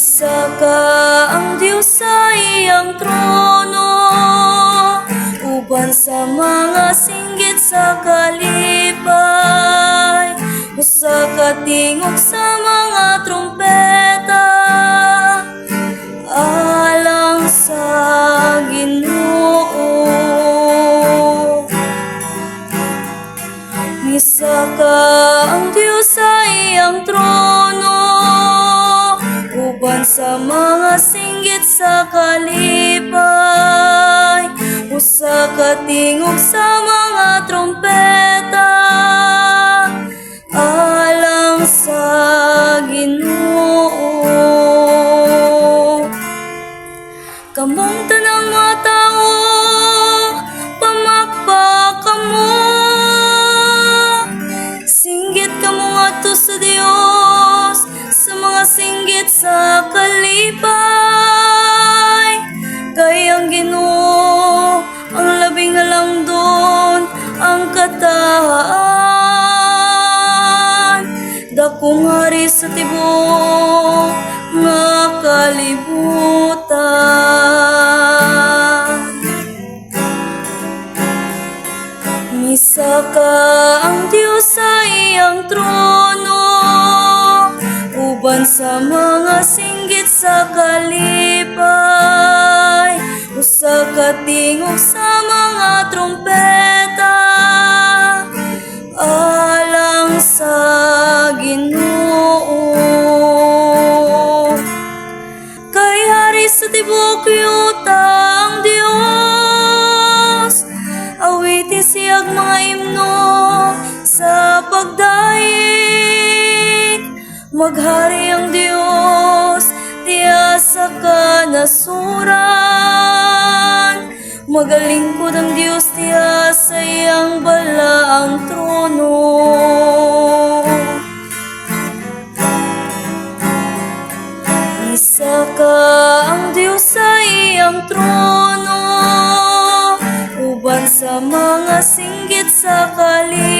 Isa ka ang Diyos sa iyang trono, uban sa mga singgit sa kalipay. Usa ka tingog sa mga trumpeta, alang sa Ginoo. Isa ka ang Diyos sa iyang trono, uban sa mga singgit sa kalipay. Usa ka tingog sa mga trumpeta, alang sa Ginoo. Kamong tanang mga tao, pamakpa kamo, singgit kamo ngadto sa Dios sa mga singgit sa kalipay. Kay ang Ginoo ang labing halangdon, ang kataan, dakong hari sa tibuok nga kalibutan. Isa ka ang Diyos sa iyang trono, uban sa mga singgit sa kalipay. Usa ka tingog sa mga trumpeta, alang sa Ginoo. Kay hari sa tibuok yuta ang Dios, awiti siyag mga himno sa pagdaig. Maghari ang Dios tiya sa kanasuran, magalingkod ang Dios tiya sa iyang balaang trono. Isa ka ang Diyos sa iyang trono, uban sa mga singgit sa kalipay.